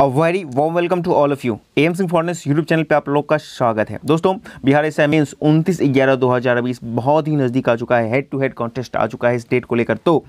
A very warm welcome to all of you. M Singh फॉरनेस YouTube channel पे आप लोग का स्वागत है। दोस्तों, बिहार एसआई मेंस 29/11/2020 बहुत ही नज़दीक आ चुका है। हेड टू हेड कॉन्टेस्ट आ चुका है इस डेट को लेकर। तो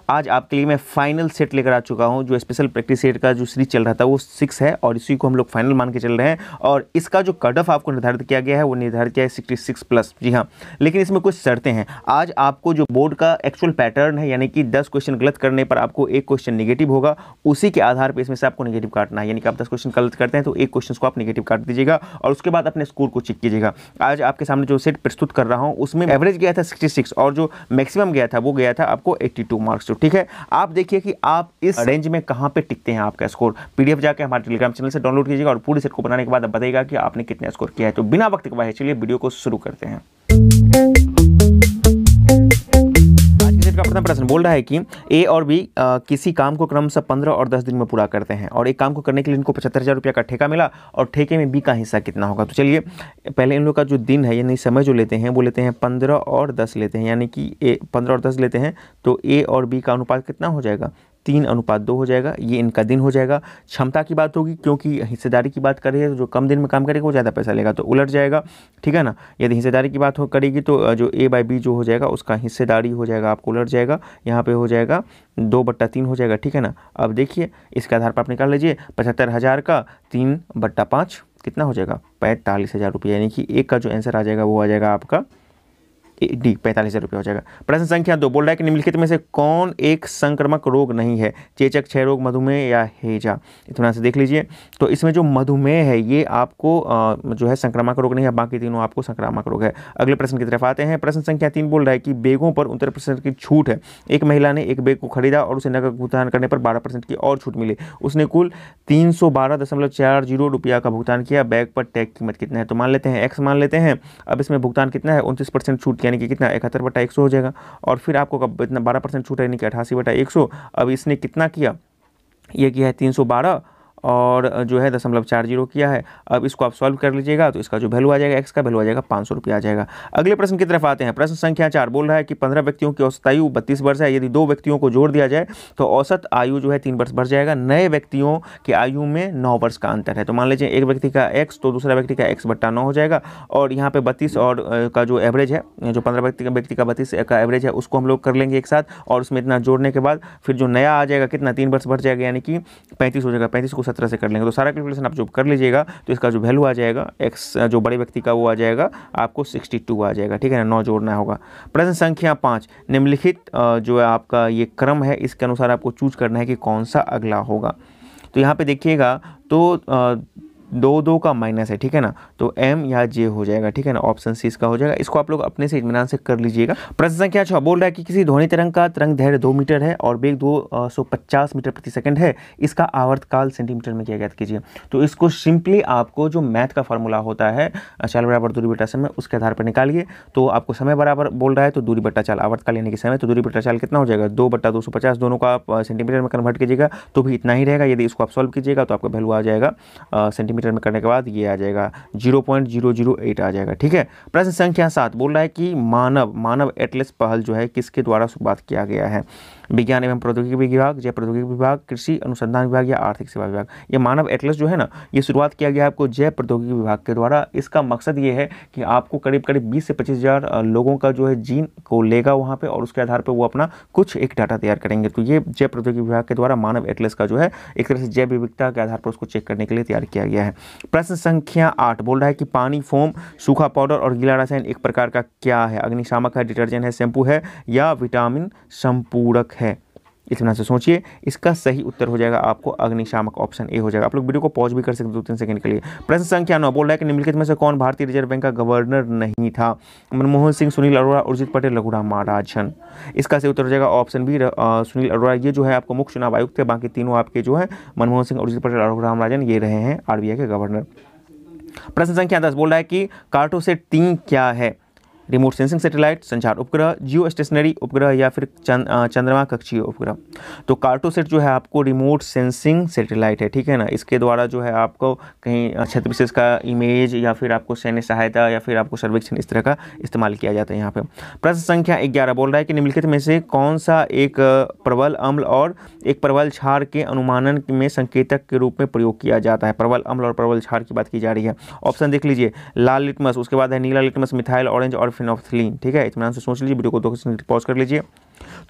आज आपके लिए मैं फाइनल सेट लेकर आ चुका हूं। जो स्पेशल प्रैक्टिस सेट का जो सीरीज चल रहा था वो 6 है और इसी को हम लोग फाइनल मान के चल रहे हैं। और इसका जो कट ऑफ आपको निर्धारित किया गया है वो निर्धारित किया है 66+। जी हाँ, लेकिन इसमें कुछ शर्तें हैं। आज आपको जो बोर्ड का एक्चुअल पैटर्न है, यानी कि 10 क्वेश्चन गलत करने पर आपको एक क्वेश्चन नेगेटिव होगा, उसी के आधार पर इसमें से आपको नेगेटिव काटना है। यानी कि आप 10 क्वेश्चन गलत करते हैं तो एक क्वेश्चन को आप नेगेटिव काट दीजिएगा और उसके बाद अपने स्कोर को चेक कीजिएगा। आज आपके सामने जो सेट प्रस्तुत कर रहा हूँ उसमें एवरेज गया था 66 और जो मैक्सिमम गया था वो गया था आपको 82 मार्क्स। तो ठीक है, आप देखिए कि आप इस रेंज में कहां पे टिकते हैं। आपका स्कोर पीडीएफ जाके हमारे टेलीग्राम चैनल से डाउनलोड कीजिएगा और पूरी सेट को बनाने के बाद आप बताइएगा कि आपने कितने स्कोर किया है। तो बिना वक्त गवाए चलिए वीडियो को शुरू करते हैं। आज के सेट का प्रथम प्रश्न बोल रहा है कि ए और बी किसी काम को क्रमशः 15 और 10 दिन में पूरा करते हैं और एक काम को करने के लिए इनको 75,000 रुपया का ठेका मिला और ठेके में बी का हिस्सा कितना होगा। तो चलिए पहले इन लोग का जो दिन है यानी समय जो लेते हैं वो लेते हैं 15 और 10 लेते हैं, यानी कि ए 15 और 10 लेते हैं तो ए और बी का अनुपात कितना हो जाएगा, 3:2 हो जाएगा। ये इनका दिन हो जाएगा। क्षमता की बात होगी क्योंकि हिस्सेदारी की बात करें तो जो कम दिन में काम करेगा वो ज़्यादा पैसा लेगा, तो उलट जाएगा। ठीक है ना। यदि हिस्सेदारी की बात हो करेगी तो जो ए बाई बी जो हो जाएगा उसका हिस्सेदारी हो जाएगा आपको उलट जाएगा। यहाँ पे हो जाएगा 2/3 हो जाएगा। ठीक है ना। अब देखिए इसके आधार पर आप निकाल लीजिए 75,000 का 3/5 कितना हो जाएगा, 45,000 रुपये। यानी कि एक का जो आंसर आ जाएगा वो आ जाएगा आपका डी, 45,000 रुपये हो जाएगा। प्रश्न संख्या 2 बोल रहा है कि निम्नलिखित में से कौन एक संक्रामक रोग नहीं है, चेचक, क्षय रोग, मधुमेह या हैजा। इतना से देख लीजिए। तो इसमें जो मधुमेह है ये आपको जो है संक्रामक रोग नहीं है, बाकी तीनों आपको संक्रामक रोग है। अगले प्रश्न की तरफ आते हैं। प्रश्न संख्या 3 बोल रहा है कि बैगों पर 69% की छूट है। एक महिला ने एक बैग को खरीदा और उसे नकद भुगतान करने पर 12% की और छूट मिली। उसने कुल 312.40 रुपया का भुगतान किया। बैग पर टैग कीमत कितना है, तो मान लेते हैं एक्स मान लेते हैं। अब इसमें भुगतान कितना है, 29% छूट यानी कि कितना 71/100 हो जाएगा। और फिर आपको कब इतना 12% छूट है यानी कि 88/100। अब इसने कितना किया, ये किया है 312 और जो है 0.40 किया है। अब इसको आप सॉल्व कर लीजिएगा तो इसका जो वैल्यू आ जाएगा एक्स का वैल्यू आ जाएगा 500 रुपया आ जाएगा। अगले प्रश्न की तरफ आते हैं। प्रश्न संख्या 4 बोल रहा है कि 15 व्यक्तियों की औसत आयु 32 वर्ष है। यदि 2 व्यक्तियों को जोड़ दिया जाए तो औसत आयु जो है 3 वर्ष बढ़ जाएगा। नए व्यक्तियों की आयु में 9 वर्ष का अंतर है। तो मान लीजिए एक व्यक्ति का एक्स तो दूसरा व्यक्ति का x/9 हो जाएगा और यहाँ पे 32 और का जो एवरेज है, जो 15 व्यक्ति का 32 का एवरेज है उसको हम लोग कर लेंगे एक साथ और उसमें इतना जोड़ने के बाद फिर जो नया आ जाएगा कितना 3 वर्ष बढ़ जाएगा यानी कि 35 हो जाएगा। 35 को 17 से कर लेंगे तो सारा कैलकुलेशन आप जो कर लीजिएगा तो इसका जो वैल्यू आ जाएगा एक्स जो बड़े व्यक्ति का वो आ जाएगा आपको 62 आ जाएगा। ठीक है ना, 9 जोड़ना होगा। प्रश्न संख्या 5 निम्नलिखित जो है आपका ये क्रम है इसके अनुसार आपको चूज करना है कि कौन सा अगला होगा। तो यहाँ पे देखिएगा तो 2 का माइनस है। ठीक है ना, तो एम या जे हो जाएगा। ठीक है ना, ऑप्शन सी इसका हो जाएगा। इसको आप लोग अपने से इत्मीनान से कर लीजिएगा। प्रश्न संख्या 6 बोल रहा है कि किसी ध्वनि तरंग का तरंग दैर्घ्य 2 मीटर है और वेग 250 मीटर प्रति सेकंड है। इसका आवर्तकाल सेंटीमीटर में किया ज्ञात कीजिए। तो इसको सिंपली आपको जो मैथ का फॉर्मूला होता है चाल बराबर दूरी बटा समय उसके आधार पर निकालिए। तो आपको समय बराबर बोल रहा है तो दूरी बटा चाल, आवर्तकाल यानी कि समय, तो दूरी बटा चाल कितना हो जाएगा 2/250। दोनों का आप सेंटीमीटर में कन्वर्ट कीजिएगा तो भी इतना ही रहेगा। यदि इसको आप सॉल्व कीजिएगा तो आपका वैल्यू आ जाएगा सेंटीमीटर में करने के बाद ये आ जाएगा 0.008 आ जाएगा। ठीक है। प्रश्न संख्या 7 बोल रहा है कि मानव एटलस पहल जो है किसके द्वारा शुरुआत किया गया है। विज्ञान एवं प्रौद्योगिकी विभाग, जय प्रौद्योगिकी विभाग, कृषि अनुसंधान विभाग या आर्थिक सेवा विभाग। ये मानव एटलस जो है ना ये शुरुआत किया गया है आपको जय प्रौद्योगिकी विभाग के द्वारा। इसका मकसद ये है कि आपको करीब 20 से 25,000 लोगों का जो है जीन को लेगा वहाँ पे और उसके आधार पर वो अपना कुछ एक डाटा तैयार करेंगे। तो ये जय प्रौद्योगिकी विभाग के द्वारा मानव एटलस का जो है एक तरह से जैव विविधता के आधार पर उसको चेक करने के लिए तैयार किया गया है। प्रश्न संख्या 8 बोल रहा है कि पानी, फोम, सूखा पाउडर और गीला रसायन एक प्रकार का क्या है। अग्निशामक है, डिटर्जेंट है, शैम्पू है या विटामिन संपूरक है। इतना से सोचिए। इसका सही उत्तर हो जाएगा आपको अग्निशामक, ऑप्शन ए हो जाएगा। आप लोग वीडियो को पॉज भी कर सकते हैं 2-3 सेकंड के लिए। प्रश्न संख्या 9 बोल रहा है कि निम्नलिखित में से कौन भारतीय रिजर्व बैंक का गवर्नर नहीं था। मनमोहन सिंह, सुनील अरोड़ा, उर्जित पटेल, रघुराम महाराजन। इसका सही उत्तर हो जाएगा ऑप्शन बी सुनील अरोड़ा। ये जो है आपको मुख्य चुनाव आयुक्त थे, बाकी तीनों आपके जो है मनमोहन सिंह, उर्जित पटेल और रघुराम राजन ये रहे हैं आरबीआई के गवर्नर। प्रश्न संख्या 10 बोल रहा है कि कार्टोसेट 3 क्या है। रिमोट सेंसिंग सैटेलाइट, संचार उपग्रह, जियो स्टेशनरी उपग्रह या फिर चंद्रमा कक्षीय उपग्रह। तो कार्टोसेट जो है आपको रिमोट सेंसिंग सैटेलाइट है, ठीक है ना। इसके द्वारा जो है आपको कहीं क्षेत्र विशेष का इमेज या फिर आपको सैन्य सहायता या फिर आपको सर्वेक्षण इस तरह का इस्तेमाल किया जाता है यहाँ पे। प्रश्न संख्या 11 बोल रहा है कि निम्नलिखित में से कौन सा एक प्रबल अम्ल और एक प्रबल क्षार के अनुमानन में संकेतक के रूप में प्रयोग किया जाता है। प्रबल अम्ल और प्रबल क्षार की बात की जा रही है। ऑप्शन देख लीजिए, लाल लिटमस, उसके बाद है नीला लिटमस, मिथाइल ऑरेंज और फिनोल्फथलीन, ठीक है। इत्मीनान से सोच लीजिए, वीडियो को 2 सेकंड पॉज कर लीजिए।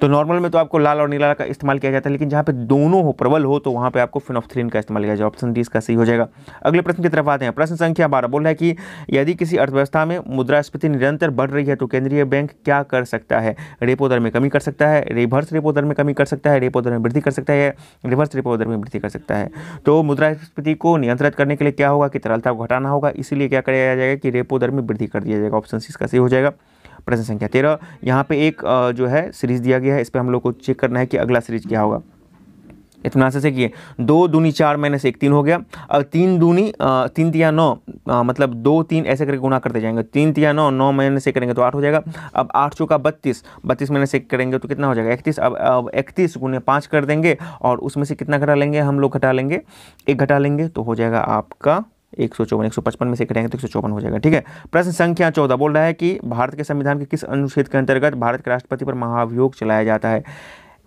तो नॉर्मल में तो आपको लाल और नीला का इस्तेमाल किया जाता है, लेकिन जहाँ पे दोनों हो, प्रबल हो, तो वहाँ पे आपको फिनोल्फथलीन का इस्तेमाल किया जाए। ऑप्शन डी इसका सही हो जाएगा। अगले प्रश्न की तरफ आते हैं। प्रश्न संख्या 12 बोल रहा है कि यदि किसी अर्थव्यवस्था में मुद्रास्फीति निरंतर बढ़ रही है तो केंद्रीय बैंक क्या कर सकता है? रेपो दर में कमी कर सकता है, रिवर्स रेपो दर में कमी कर सकता है, रेपो दर में वृद्धि कर सकता है, रिवर्स रेपो दर में वृद्धि कर सकता है। तो मुद्रास्फीति को नियंत्रित करने के लिए क्या होगा कि तरलता को घटाना होगा, इसीलिए क्या किया जाएगा कि रेपो दर में वृद्धि कर दिया जाएगा। ऑप्शन सी इसका सही हो जाएगा। प्रश्न संख्या 13, यहाँ पे एक जो है सीरीज दिया गया है, इस पर हम लोग को चेक करना है कि अगला सीरीज क्या होगा। इतना से किए 2 दूनी 4 मैंने से 1 3 हो गया। अब 3 दूनी 3 तिया 9, मतलब 2 3 ऐसे करके गुना करते जाएंगे। 3 तिया 9, 9 मैंने से करेंगे तो 8 हो जाएगा। अब 8 चौका 32, 32 मैंने से करेंगे तो कितना हो जाएगा 31। अब 31 गुने 5 कर देंगे और उसमें से कितना घटा लेंगे हम लोग, घटा लेंगे 1 घटा लेंगे तो हो जाएगा आपका 154। 155 में से करेंगे तो 154 हो जाएगा, ठीक है। प्रश्न संख्या 14 बोल रहा है कि भारत के संविधान के किस अनुच्छेद के अंतर्गत भारत के राष्ट्रपति पर महाभियोग चलाया जाता है?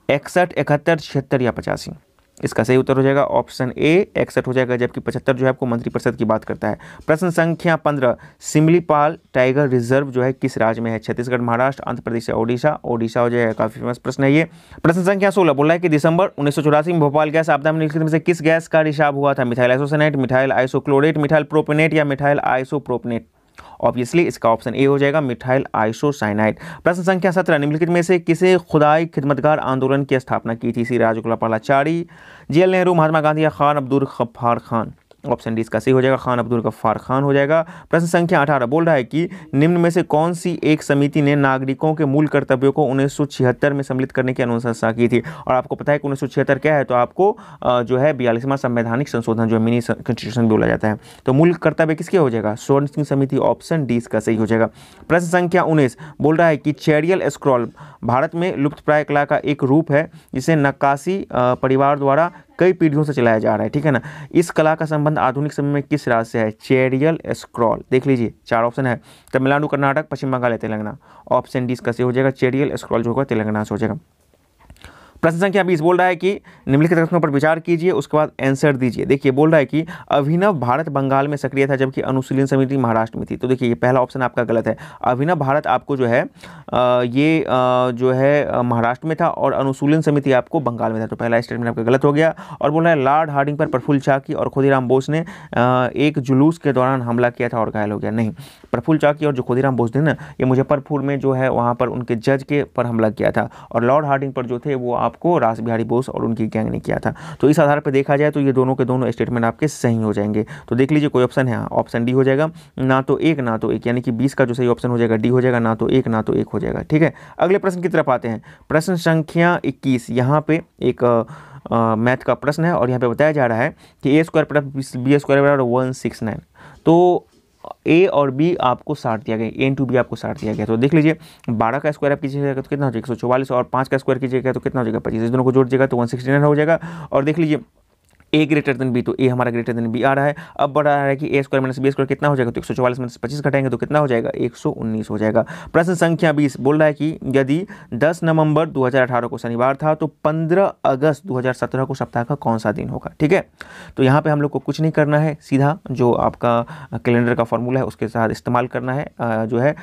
61, 71, 76 या 85? इसका सही उत्तर हो जाएगा ऑप्शन ए 61 हो जाएगा, जबकि 75 जो है आपको मंत्रिपरिषद की बात करता है। प्रश्न संख्या 15, सिमलीपाल टाइगर रिजर्व जो है किस राज्य में है? छत्तीसगढ़, महाराष्ट्र, आंध्र प्रदेश या ओडिशा? ओडिशा हो जाएगा, काफी फेमस प्रश्न है ये। प्रश्न संख्या 16 बोल रहा है कि दिसंबर 1984 में भोपाल गैस आपदा में निम्नलिखित में से किस गैस का रिसाव हुआ था? मिथाइल आइसोसाइनेट, मिथाइल आइसोक्लोरेट, मिथाइल प्रोपेनेट या मिथाइल आइसोप्रोपेनेट? ऑब्वियसली इसका ऑप्शन ए हो जाएगा, मिथाइल आइसोसाइनाइड। प्रश्न संख्या 17, निम्नलिखित में से किसे खुदाई खिदमतगार आंदोलन की स्थापना की थी? श्री राजगोपालाचारी, JL नेहरू, महात्मा गांधी या खान अब्दुल गफ्फार खान? ऑप्शन डी इसका सही हो जाएगा, खान अब्दुल गफ्फार खान हो जाएगा। प्रश्न संख्या 18 बोल रहा है कि निम्न में से कौन सी एक समिति ने नागरिकों के मूल कर्तव्यों को 1976 में सम्मिलित करने की अनुशंसा की थी? और आपको पता है कि 1976 क्या है, तो आपको जो है 42वां संवैधानिक संशोधन जो मिनी कॉन्स्टिट्यूशन बोला जाता है। तो मूल कर्तव्य किसके हो जाएगा? स्वर्ण सिंह समिति। ऑप्शन डी इसका सही हो जाएगा। प्रश्न संख्या 19 बोल रहा है कि चैरियल स्क्रॉल भारत में लुप्तप्राय कला का एक रूप है जिसे नक्काशी परिवार द्वारा कई पीढ़ियों से चलाया जा रहा है, ठीक है ना। इस कला का संबंध आधुनिक समय में किस राज्य से है? चैरियल स्क्रॉल देख लीजिए, 4 ऑप्शन है, तमिलनाडु, कर्नाटक, पश्चिम बंगाल या तेलंगाना? ऑप्शन डी इसका सही हो जाएगा, चैरियल स्क्रॉल जो होगा तेलंगाना से हो जाएगा। प्रश्न संख्या 20 बोल रहा है कि निम्नलिखित प्रश्नों पर विचार कीजिए, उसके बाद आंसर दीजिए। देखिए बोल रहा है कि अभिनव भारत बंगाल में सक्रिय था जबकि अनुशीलन समिति महाराष्ट्र में थी। तो देखिए ये पहला ऑप्शन आपका गलत है। अभिनव भारत आपको जो है ये जो है महाराष्ट्र में था और अनुशीलन समिति आपको बंगाल में था। तो पहला स्टेटमेंट आपका गलत हो गया। और बोल रहा है लॉर्ड हार्डिंग पर प्रफुल्ल चाकी और खुदीराम बोस ने एक जुलूस के दौरान हमला किया था और घायल हो गया। नहीं, प्रफुल्ल चाकी और जो खुदीराम बोस थे ना, ये मुजफ्फरपुर में जो है वहाँ पर उनके जज के पर हमला किया था और लॉर्ड हार्डिंग पर जो थे वो आपको रास बिहारी बोस और उनकी गैंग ने किया था। तो इस आधार पर देखा जाए तो ये दोनों के दोनों स्टेटमेंट आपके सही हो जाएंगे। तो देख लीजिए कोई ऑप्शन है, ऑप्शन डी हो जाएगा, ना तो एक ना तो एक, यानी कि 20 का जो सही ऑप्शन हो जाएगा डी हो जाएगा, ना तो एक ना तो एक हो जाएगा, ठीक है। अगले प्रश्न की तरफ आते हैं। प्रश्न संख्या 21, यहाँ पे एक मैथ का प्रश्न है और यहाँ पे बताया जा रहा है कि a² + b² बराबर 169। तो ए और बी आपको 60 दिया गया, ए इंटू बी आपको 60 दिया गया। तो देख लीजिए 12 का स्क्वायर आप कीजिएगा तो कितना हो जाएगा 144 और 5 का स्क्वायर कीजिएगा तो कितना हो जाएगा 25। इस दोनों को जोड़ दीजिएगा तो 169 हो जाएगा। और देख लीजिए ए ग्रेटर देन बी, तो ए हमारा ग्रेटर देन बी आ रहा है। अब बढ़ रहा है कि a² - b² कितना हो जाएगा, तो 144 में से 25 घटाएंगे तो कितना हो जाएगा 119 हो जाएगा। प्रश्न संख्या 20 बोल रहा है कि यदि 10 नवंबर 2018 को शनिवार था तो 15 अगस्त 2017 को सप्ताह का कौन सा दिन होगा, ठीक है। तो यहाँ पे हम लोग को कुछ नहीं करना है, सीधा जो आपका कैलेंडर का फॉर्मूला है उसके साथ इस्तेमाल करना है, जो है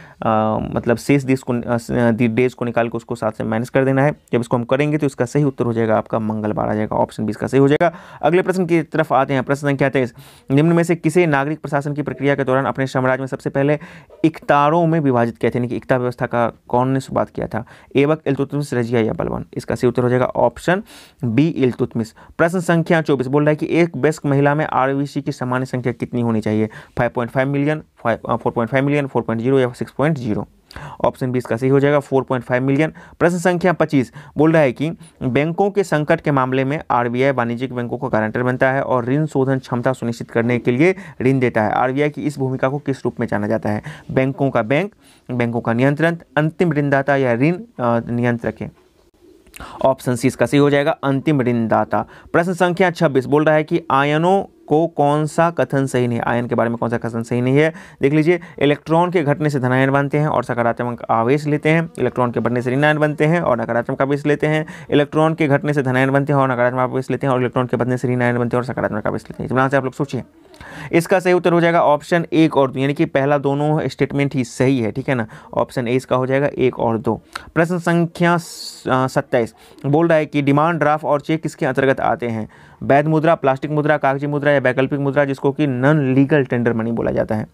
मतलब शेष डेज को निकाल के उसको साथ से माइनस कर देना है। जब इसको हम करेंगे तो इसका सही उत्तर हो जाएगा आपका मंगलवार आ जाएगा। ऑप्शन 20 का सही हो जाएगा। अगले प्रश्न की तरफ आते हैं। प्रश्न संख्या 23, निम्न में से किसे नागरिक प्रशासन की प्रक्रिया के दौरान अपने साम्राज्य में सबसे पहले इकतारों में विभाजित किया था, यानी कि इकता व्यवस्था का कौन ने शुरुआत किया था? ऐबक, इल्तुतमिश, रजिया या बलबन? इसका सही उत्तर हो जाएगा ऑप्शन बी इल्तुतमिश। प्रश्न संख्या 24 बोल रहा है कि एक वयस्क महिला में RBC की सामान्य संख्या कितनी होनी चाहिए? 5.5 मिलियन, 4.5 मिलियन, 4.0 या 6.0? ऑप्शन बी इसका सही हो जाएगा 4.5 मिलियन। प्रश्न संख्या 25 बोल रहा है कि बैंकों के संकट के मामले में आरबीआई वाणिज्यिक बैंकों का गारंटर बनता है और ऋण शोधन क्षमता सुनिश्चित करने के लिए ऋण देता है। आरबीआई की इस भूमिका को किस रूप में जाना जाता है? बैंकों का बैंक, बैंकों का नियंत्रण, अंतिम ऋणदाता या ऋण नियंत्रक है? ऑप्शन सी इसका सही हो जाएगा अंतिम ऋणदाता। प्रश्न संख्या 26 बोल रहा है कि आयनों को कौन सा कथन सही नहीं है? आयन के बारे में कौन सा कथन सही नहीं है? देख लीजिए, इलेक्ट्रॉन के घटने से धनायन बनते हैं और सकारात्मक आवेश लेते हैं। इलेक्ट्रॉन के बढ़ने से ऋणायन बनते हैं और नकारात्मक आवेश लेते हैं। इलेक्ट्रॉन के घटने से धनायन बनते हैं और नकारात्मक आवेश लेते हैं और इलेक्ट्रॉन के बढ़ने से ऋणायन बनते हैं और सकारात्मक आवेश लेते हैं। इस से आप लोग सोचिए, इसका सही उत्तर हो जाएगा ऑप्शन 1 और 2, यानी कि पहला दोनों स्टेटमेंट ही सही है, ठीक है ना। ऑप्शन ए इसका हो जाएगा 1 और 2। प्रश्न संख्या 27 बोल रहा है कि डिमांड ड्राफ्ट और चेक किसके अंतर्गत आते हैं? वैध मुद्रा, प्लास्टिक मुद्रा, कागजी मुद्रा या वैकल्पिक मुद्रा, जिसको कि नॉन लीगल टेंडर मनी बोला जाता है।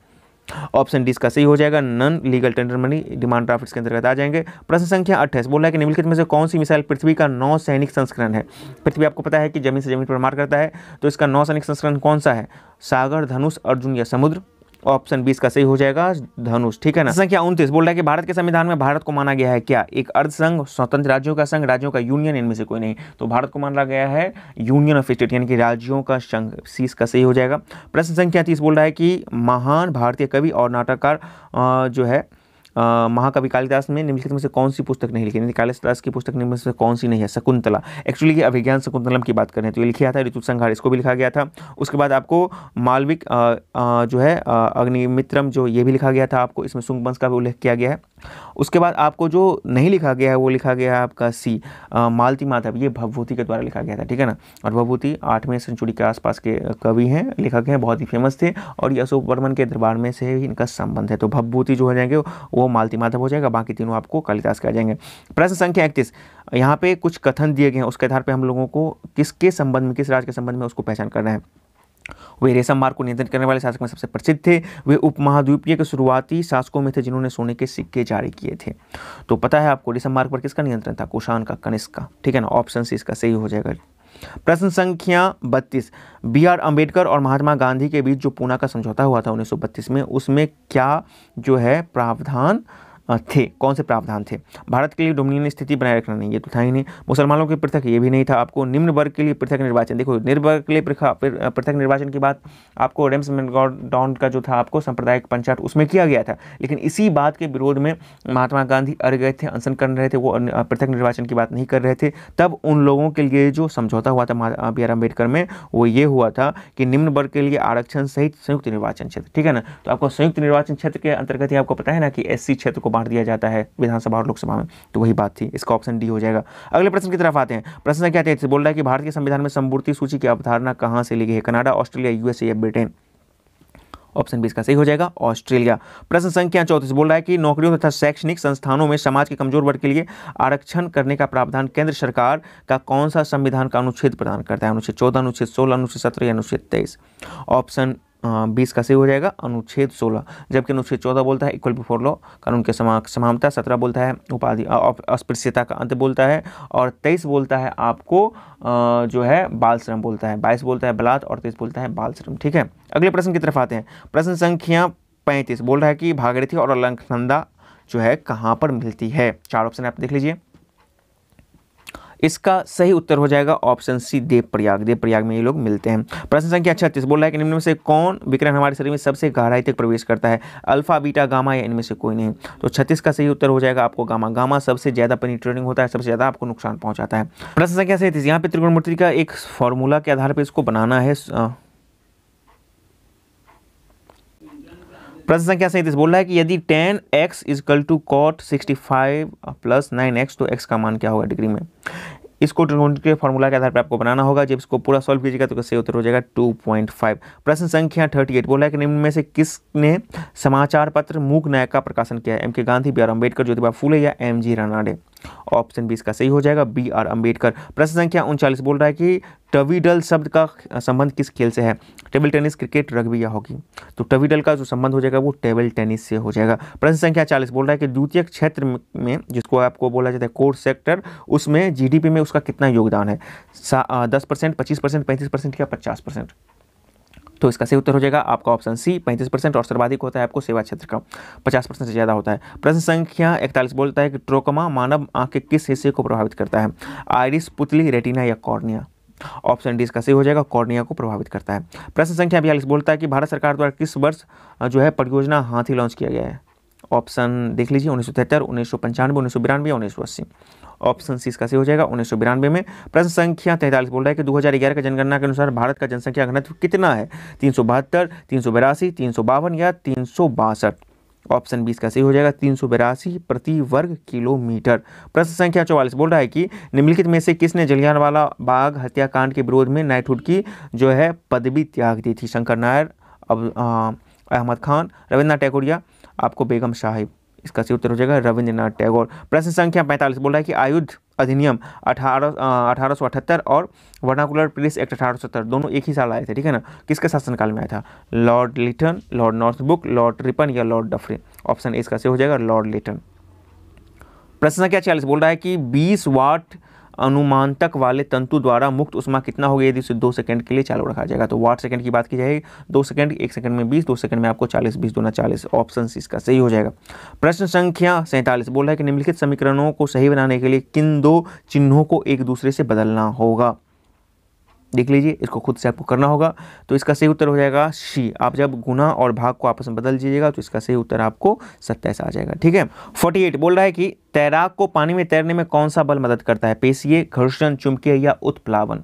ऑप्शन डी इसका सही हो जाएगा non legal tender money, demand draft इसके अंतर्गत आ जाएंगे। प्रश्न संख्या 28 बोल रहा है कि निम्नलिखित में से कौन सी मिसाइल पृथ्वी का नौसैनिक संस्करण है? पृथ्वी आपको पता है कि जमीन से जमीन पर मार करता है, तो इसका नौसैनिक संस्करण कौन सा है? सागर, धनुष, अर्जुन या समुद्र? ऑप्शन 20 का सही हो जाएगा धनुष, ठीक है ना। संख्या 29 बोल रहा है कि भारत के संविधान में भारत को माना गया है क्या? एक अर्ध संघ, स्वतंत्र राज्यों का संघ, राज्यों का यूनियन, इनमें से कोई नहीं। तो भारत को माना गया है यूनियन ऑफ स्टेट, यानी कि राज्यों का संघ। सी इसका सही हो जाएगा। प्रश्न संख्या 30 बोल रहा है कि महान भारतीय कवि और नाटककार जो है महाकवि कालिदास में निम्नलिखित में से कौन सी पुस्तक नहीं लिखी? कालिदास की पुस्तक निम्न में से कौन सी नहीं है? शकुंतला। एक्चुअली ये अभिज्ञान शकुंतलम की बात करें तो ये लिखा था ऋतु संहार, इसको भी लिखा गया था। उसके बाद आपको मालविक जो है अग्निमित्रम, जो ये भी लिखा गया था आपको, इसमें शुंग वंश का भी उल्लेख किया गया है। उसके बाद आपको जो नहीं लिखा गया है वो लिखा गया है आपका सी मालती माधव, ये भवभूति के द्वारा लिखा गया था, ठीक है ना। और भवभूति 8वीं सेंचुरी के आसपास के कवि हैं, लेखक हैं, बहुत ही फेमस थे और ये अशोक वर्मन के दरबार में से ही इनका संबंध है। तो भवभूति जो हो जाएंगे वो मालती माधव हो जाएगा, बाकी तीनों आपको कालिदास के आ जाएंगे। प्रश्न संख्या 31 यहाँ पे कुछ कथन दिए गए हैं, उसके आधार पर हम लोगों को किसके संबंध में, किस राज्य के संबंध में उसको पहचान करना है। वे रेशम मार्ग को नियंत्रित करने वाले शासक में सबसे प्रसिद्ध थे। वे उपमहाद्वीपीय के शुरुआती शासकों में थे जिन्होंने सोने के सिक्के जारी किए थे। तो पता है आपको रेशम मार्ग पर किसका नियंत्रण था? कुषाण का, कनिष्क का, ठीक है ना। ऑप्शन सी इसका सही हो जाएगा। प्रश्न संख्या 32 B.R. अम्बेडकर और महात्मा गांधी के बीच जो पूना का समझौता हुआ था 1932 में, उसमें क्या जो है प्रावधान थे? कौन से प्रावधान थे? भारत के लिए डोमिनियन स्थिति बनाए रखना नहीं, ये तो था ही नहीं। मुसलमानों के पृथक, ये भी नहीं था। आपको निम्न वर्ग के लिए पृथक निर्वाचन, देखो निम्न वर्ग के लिए पृथक निर्वाचन की बात आपको रेम्समेंट-गॉर्डन का जो था आपको सांप्रदायिक पंचायत, उसमें किया गया था। लेकिन इसी बात के विरोध में महात्मा गांधी अड़ गए थे, अनशन कर रहे थे, वो पृथक निर्वाचन की बात नहीं कर रहे थे। तब उन लोगों के लिए जो समझौता हुआ था B.R. अम्बेडकर में, वो ये हुआ था कि निम्न वर्ग के लिए आरक्षण सहित संयुक्त निर्वाचन क्षेत्र, ठीक है ना। तो आपको संयुक्त निर्वाचन क्षेत्र के अंतर्गत ही आपको पता है ना कि SC क्षेत्र को बांट दिया जाता है विधानसभा और लोकसभा में, तो वही बात थी। इसका ऑप्शन डी हो जाएगा। अगले प्रश्न की तरफ आते हैं। प्रश्न संख्या 33 बोल रहा है कि भारत के संविधान में समवर्ती सूची की अवधारणा कहां से ली गई है? कनाडा, ऑस्ट्रेलिया, USA या ब्रिटेन? ऑप्शन बी इसका सही हो जाएगा ऑस्ट्रेलिया। प्रश्न संख्या 34 बोल रहा है कि नौकरियों तथा शैक्षणिक संस्थानों में समाज के कमजोर वर्ग के लिए आरक्षण करने का प्रावधान केंद्र सरकार का कौन सा संविधान का अनुच्छेद प्रदान करता है? अनुच्छेद 14, अनुच्छेद 16, अनुच्छेद 17 या अनुच्छेद 23? ऑप्शन 20 का सही हो जाएगा अनुच्छेद 16। जबकि अनुच्छेद 14 बोलता है इक्वल बिफोर लॉ, कानून के समानता। 17 बोलता है उपाधि अस्पृश्यता का अंत बोलता है। और 23 बोलता है आपको जो है बाल श्रम बोलता है। 22 बोलता है बलात् और 23 बोलता है बाल श्रम, ठीक है। अगले प्रश्न की तरफ आते हैं। प्रश्न संख्या 35 बोल रहा है कि भागीरथी और अलकनंदा जो है कहाँ पर मिलती है? 4 ऑप्शन आप देख लीजिए। इसका सही उत्तर हो जाएगा ऑप्शन सी देवप्रयाग। देवप्रयाग में ये लोग मिलते हैं। प्रश्न संख्या 36 बोल रहा है कि निम्न में से कौन विकिरण हमारे शरीर में सबसे गहराई तक प्रवेश करता है? अल्फा, बीटा, गामा या इनमें से कोई नहीं? तो 36 का सही उत्तर हो जाएगा आपको गामा। गामा सबसे ज्यादा पेनिट्रेटिंग होता है, सबसे ज्यादा आपको नुकसान पहुंचाता है। प्रश्न संख्या 37 यहाँ पे त्रिकोणमिति का एक फॉर्मूला के आधार पर इसको बनाना है। प्रश्न संख्या 37 बोल रहा है कि यदि tan x = cot 65 + 9x तो x का मान क्या होगा डिग्री में? इसको त्रिकोणमिति के फॉर्मूला के आधार पर आपको बनाना होगा। जब इसको पूरा सॉल्व कीजिएगा तो सही उत्तर हो जाएगा 2.5। प्रश्न संख्या 38 बोला है कि निम्न में से किसने समाचार पत्र मूक नायक का प्रकाशन किया है? M.K. गांधी, B.R. अम्बेडकर, ज्योतिबा फूले या M.G. रानाडे? ऑप्शन बी इसका सही हो जाएगा B.R. अम्बेडकर। प्रश्न संख्या 39 बोल रहा है कि टवीडल शब्द का संबंध किस खेल से है? टेबल टेनिस, क्रिकेट, रग्बी या हॉकी? तो टवीडल का जो संबंध हो जाएगा वो टेबल टेनिस से हो जाएगा। प्रश्न संख्या 40 बोल रहा है कि द्वितीय क्षेत्र में जिसको आपको बोला जाता है कोर सेक्टर, उसमें GDP में उसका कितना योगदान है? 10%, 25%, 35% या 50%? तो इसका सही उत्तर हो जाएगा आपका ऑप्शन सी 35%, और सर्वाधिक होता है आपको सेवा क्षेत्र का 50% से ज़्यादा होता है। प्रश्न संख्या 41 बोलता है कि ट्रोकोमा मानव आंख के किस हिस्से को प्रभावित करता है? आइरिस, पुतली, रेटिना या कॉर्निया? ऑप्शन डी इसका सही हो जाएगा, कॉर्निया को प्रभावित करता है। प्रश्न संख्या 42 बोलता है कि भारत सरकार द्वारा किस वर्ष जो है परियोजना हाथी लॉन्च किया गया है? ऑप्शन देख लीजिए, 1973, 1995, 1992 या 1980। ऑप्शन सी इसका सही हो जाएगा, 1992 में। प्रश्न संख्या 43 बोल रहा है कि 2011 की जनगणना के अनुसार भारत का जनसंख्या घनत्व कितना है? 372, 382, 352 या 362? ऑप्शन बी इसका सही हो जाएगा, 382 प्रति वर्ग किलोमीटर। प्रश्न संख्या 44 बोल रहा है कि निम्नलिखित में से किसने जलियांवाला बाग हत्याकांड के विरोध में नाइटहुड की जो है पदवी त्याग दी थी? शंकर नायर, अहमद खान, रविन्द्रनाथ टैगोर या आपको बेगम साहिब? इसका सही उत्तर हो जाएगा रविंद्रनाथ टैगोर। प्रश्न संख्या 45 बोल रहा है कि आयुध अधिनियम 1878 और वर्नाकुलर पुलिस एक्ट 1870 दोनों एक ही साल आए थे, ठीक है ना? किसके शासनकाल में आया था? Lord Lytton, Lord Northbrook, Lord Ripon या लॉर्ड डफरे? ऑप्शन ए इसका सही हो जाएगा लॉर्ड लिटन। प्रश्न संख्या 46 बोल रहा है कि 20 वाट अनुमानतक वाले तंतु द्वारा मुक्त उष्मा कितना होगा यदि उसे 2 सेकंड के लिए चालू रखा जाएगा? तो वाट सेकंड की बात की जाएगी, 2 सेकंड, 1 सेकंड में 20, 2 सेकंड में आपको 40, 20 दूना 40। ऑप्शन सी इसका सही हो जाएगा। प्रश्न संख्या 47 बोल रहा है कि निम्नलिखित समीकरणों को सही बनाने के लिए किन 2 चिन्हों को एक दूसरे से बदलना होगा? देख लीजिए, इसको खुद से आपको करना होगा। तो इसका सही उत्तर हो जाएगा सी। आप जब गुना और भाग को आपस में बदल दीजिएगा तो इसका सही उत्तर आपको 27 आ जाएगा, ठीक है। 48 बोल रहा है कि तैराक को पानी में तैरने में कौन सा बल मदद करता है? पेशीय, घर्षण, चुंबकीय या उत्प्लावन?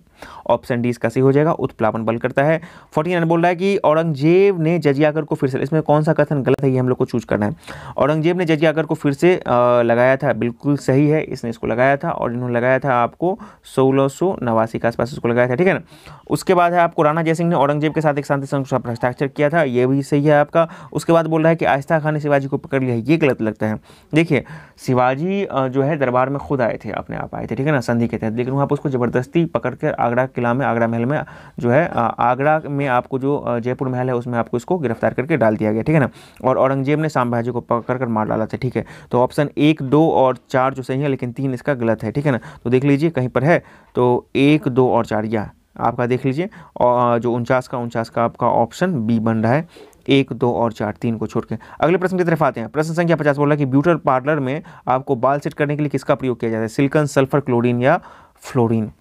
ऑप्शन डी इसका सही हो जाएगा, उत्प्लावन बल करता है। 49 बोल रहा है कि औरंगजेब ने जजिया आकर को फिर से, इसमें कौन सा कथन गलत है ये हम लोग को चूज करना है। औरंगजेब ने जजिया आकर को फिर से लगाया था, बिल्कुल सही है, इसने इसको लगाया था और इन्होंने लगाया था आपको 1689 के आसपास इसको लगाया था, ठीक है ना। उसके बाद है आपको राणा जयसिंह ने औरंगजेब के साथ एक शांति संधि पर हस्ताक्षर किया था, ये भी सही है आपका। उसके बाद बोल रहा है कि आहिस्ता खान ने शिवाजी को पकड़ लिया, ये गलत लगता है। देखिए, शिवाजी जो है दरबार में खुद आए थे, अपने आप आए थे, ठीक है ना, संधि के तहत, लेकिन वहाँ पर उसको जबरदस्ती पकड़कर आगरा किला में, आगरा महल में जो है, आगरा में आपको जो जयपुर महल है उसमें आपको इसको गिरफ्तार करके डाल दिया गया, ठीक है ना। और औरंगजेब ने संभाजी को पकड़ कर मार डाला था, ठीक है। तो ऑप्शन 1, 2 और 4 जो सही है, लेकिन 3 इसका गलत है, ठीक है ना। तो देख लीजिए कहीं पर है तो 1, 2 और 4 यह आपका देख लीजिए, और जो 49 का आपका ऑप्शन बी बन रहा है, 1, 2 और 4, 3 को छोड़ के। अगले प्रश्न की तरफ आते हैं। प्रश्न संख्या 50 बोल रहा है कि ब्यूटी पार्लर में आपको बाल सेट करने के लिए किसका प्रयोग किया जाता है? सिलिकॉन, सल्फर, क्लोरीन या फ्लोरीन?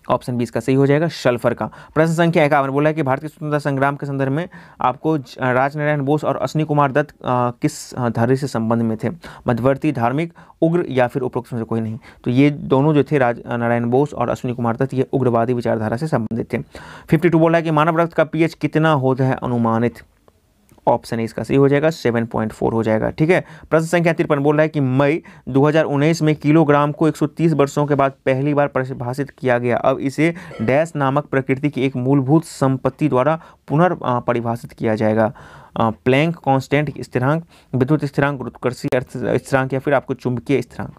ऑप्शन बी इसका सही हो जाएगा, सल्फर का। प्रश्न संख्या 51 बोला है कि भारतीय स्वतंत्रता संग्राम के संदर्भ में आपको राजनारायण बोस और अश्विनी कुमार दत्त किस धैर्य से संबंध में थे? मध्यवर्ती, धार्मिक, उग्र या फिर उपरोक्त में से कोई नहीं? तो ये दोनों जो थे, राजनारायण बोस और अश्विनी कुमार दत्त, ये उग्रवादी विचारधारा से संबंधित थे। 52 बोला है कि मानव रक्त का पीएच कितना होता है अनुमानित? ऑप्शन ए इसका सही हो जाएगा, 7.4 हो जाएगा, ठीक है। प्रश्न संख्या 53 बोल रहा है कि मई 2019 में किलोग्राम को 130 वर्षों के बाद पहली बार परिभाषित किया गया। अब इसे डैश नामक प्रकृति की एक मूलभूत संपत्ति द्वारा पुनर्परिभाषित किया जाएगा। प्लैंक कांस्टेंट स्थिरांक, विद्युत स्थिरांक, गुरुत्वाकर्षीय स्थिरांक या फिर आपको चुंबकीय स्थिरांक?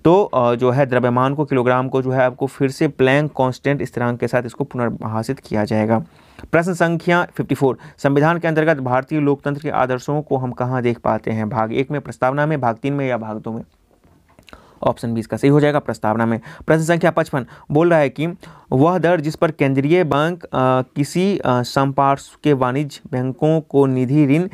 तो जो है द्रव्यमान को, किलोग्राम को जो है आपको फिर से प्लैंक कांस्टेंट स्थिरांक के साथ इसको पुनर्भाषित किया जाएगा। प्रश्न संख्या 54, संविधान के अंतर्गत भारतीय लोकतंत्र के आदर्शों को हम कहाँ देख पाते हैं? भाग 1 में, प्रस्तावना में, भाग 3 में या भाग 2 में? ऑप्शन बी इसका सही हो जाएगा, प्रस्तावना में। प्रश्न संख्या 55 बोल रहा है कि वह दर जिस पर केंद्रीय बैंक किसी संपार्श्व के वाणिज्य बैंकों को निधि ऋण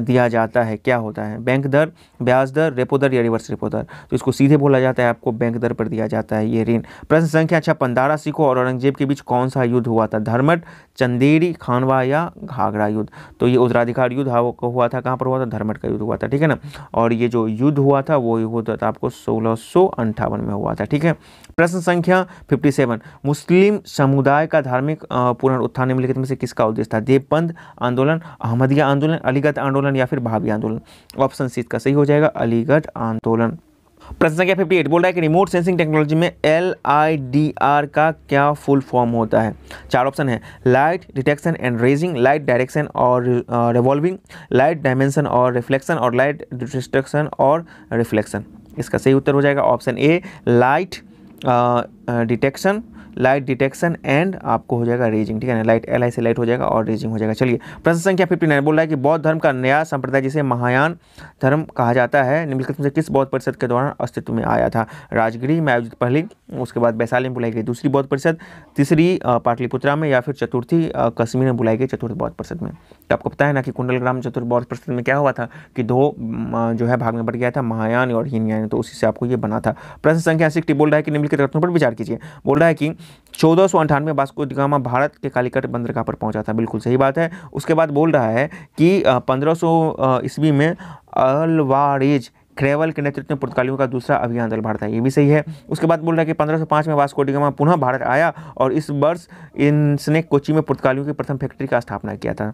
दिया जाता है क्या होता है? बैंक दर, ब्याज दर, रेपो दर या रिवर्स रेपो दर? तो इसको सीधे बोला जाता है आपको बैंक दर पर दिया जाता है ये ऋण। प्रश्न संख्या 56, दारा सिकों और औरंगजेब के बीच कौन सा युद्ध हुआ था? धर्मट, चंदेरी, खानवा या घाघरा युद्ध? तो ये उत्तराधिकार युद्ध हुआ था, कहाँ पर हुआ था? धर्मट का युद्ध हुआ था, ठीक है ना। और ये जो युद्ध हुआ था वो हुआ था आपको 1658 में हुआ था, ठीक है। प्रश्न संख्या 57, मुस्लिम समुदाय का धार्मिक पुनरुत्थान निम्नलिखित में से किसका उद्देश्य था? देवबंद आंदोलन, अहमदिया आंदोलन, अलीगढ़ आंदोलन या फिर भाभी आंदोलन? ऑप्शन सी का सही हो जाएगा, अलीगढ़ आंदोलन। प्रश्न संख्या 58 बोल रहा है कि रिमोट सेंसिंग टेक्नोलॉजी में LIDR का क्या फुल फॉर्म होता है? 4 ऑप्शन है, light detection and raising, light direction और रिवॉल्विंग, लाइट डायमेंशन और रिफ्लेक्शन, और लाइट डिस्ट्रक्शन और रिफ्लेक्शन। इसका सही उत्तर हो जाएगा option A, light detection light detection and आपको हो जाएगा रेजिंग, ठीक है ना, लाइट LI से लाइट हो जाएगा और रेजिंग हो जाएगा। चलिए प्रश्न संख्या 59 बोल रहा है कि बौद्ध धर्म का नया संप्रदाय जिसे महायान धर्म कहा जाता है निम्नलिखित में से किस बौद्ध परिषद के दौरान अस्तित्व में आया था? राजगिरी में आयोजित पहली, उसके बाद वैशाली में बुलाई गई दूसरी बौद्ध परिषद, तीसरी पाटलिपुत्रा में, या फिर चतुर्थी कश्मीर में बुलाई गई चतुर्थ बौद्ध परिषद में। तो आपको पता है ना कि कुंडलग्राम चतुर्थ बौद्ध परिषद में क्या हुआ था कि दो जो है भाग में बढ़ गया था, महायान और हीनयान, तो उसी से आपको ये बना था। प्रश्न संख्या 60 बोल रहा है कि निम्नलिखित कथनों पर विचार कीजिए। बोल रहा है कि 1498 वास्को डी गामा भारत के कालीकट बंदरगाह पर पहुंचा था, बिल्कुल सही बात है। उसके बाद बोल रहा है कि 1500 ईस्वी में अल्वारेज क्रेवल के नेतृत्व में पुर्तगालियों का दूसरा अभियान दल भारत है, ये भी सही है। उसके बाद बोल रहा है कि 1505 में वास्को डी गामा पुनः भारत आया और इस वर्ष इसने कोच्चि में पुर्तगालियों की प्रथम फैक्ट्री का स्थापना किया था।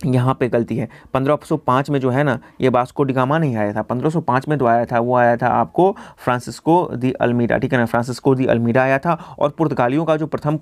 यहाँ पे गलती है, 1505 में जो है ना ये वास्को डी गामा नहीं आया था, 1505 में तो आया था, वो आया था आपको फ्रांसिस्को दी अल्मीडा, ठीक है ना, फ्रांसिस्को दी अल्मीडा आया था। और पुर्तगालियों का जो प्रथम